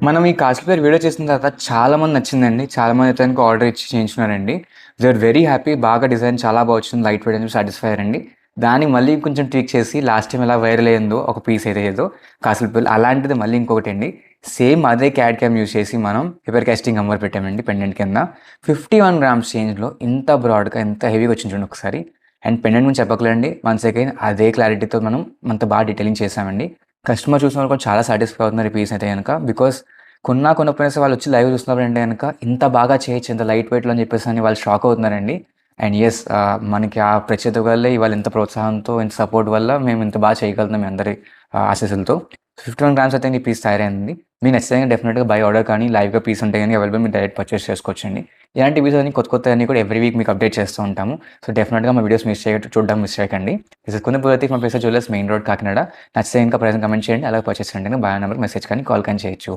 మనం ఈ కాస్ట్‌పేర్ వీడియో చేసిన తర్వాత చాలామంది నచ్చిందండి. చాలామంది అయితే గనుక ఆర్డర్ ఇచ్చి చేయించుకున్నారండి. They are very happy. బాగా డిజైన్ చాలా బా వచ్చింది. లైట్ వెయిట్ అని చెప్పి సాటిస్ఫై అయ్యారండి. దాన్ని మళ్ళీ కొంచెం ట్వీక్ చేసి లాస్ట్ టైమ్ ఎలా వైరల్ అయిందో ఒక పీస్ ఏదో కాసులపల్లి అలాంటిది మళ్ళీ ఇంకొకటండి. సేమ్ అదే క్యాడ్ క్యామ్ యూజ్ చేసి మనం పేపర్ కాస్టింగ్ అమ్మర్ పెట్టామండి పెండెంట్ కింద. 51 గ్రామ్స్ చేంజ్‌లో ఇంత బ్రాడ్‌గా ఎంత హెవీగా వచ్చింది చూడండి ఒకసారి. అండ్ పెండెంట్ గురించి చెప్పక్కర్లేదండి. వన్స్ అగైన్ అదే క్లారిటీతో మనం అంత బాగా డీటెయిలింగ్ చేశామండి. కస్టమర్ చూసిన వాళ్ళు కూడా చాలా సాటిస్ఫై అవుతున్నారు ఈ పీస్ అయితే గనక. బికాజ్ కొనకపోయినా సరే వాళ్ళొచ్చి లైవ్ చూస్తున్నారంటే గనక ఇంత బాగా చేయొచ్చు, ఇంత లైట్ వెయిట్‌లో అని చెప్పేసని వాళ్ళు షాక్ అవుతున్నారండి. అండ్ యెస్ మనకి ఆ ప్రత్యేకత వల్లే ఇవాళ ఇంత ప్రోత్సాహంతో, ఇంత సపోర్ట్ వల్ల మేము ఇంత బాగా చేయగలుగుతున్నాం మీ అందరి ఆశీస్సులతో. 51 గ్రామ్స్ అయితే ఈ పీస్ తయారైంది. మీకు నచ్చితే డెఫినిట్‌గా బై ఆర్డర్ కానీ, లైవ్‌గా పీస్ ఉంటే గాని అవైలబుల్ మీరు డైరెక్ట్ పర్చేస్ చేసుకోవచ్చండి. ఇలాంటి వీడియోస్ అన్ని కొత్తవన్నీ కూడా ఎవ్రీ వీక్ మీకు అప్డేట్ చేస్తూ ఉంటాము. సో, డెఫినిట్‌గా మా వీడియోస్ చూడడం మిస్ చేయకండి. This is Kunni Prateek from pacer jewellers main road Kakinada. నచ్చితే ఇంకా ప్రైస్‌ని కమెంట్ చేయండి. అలాగే పర్చేస్ చేయండి. బై నెంబర్‌కి మెసేజ్ కానీ, కాల్ కానీ చేయొచ్చు.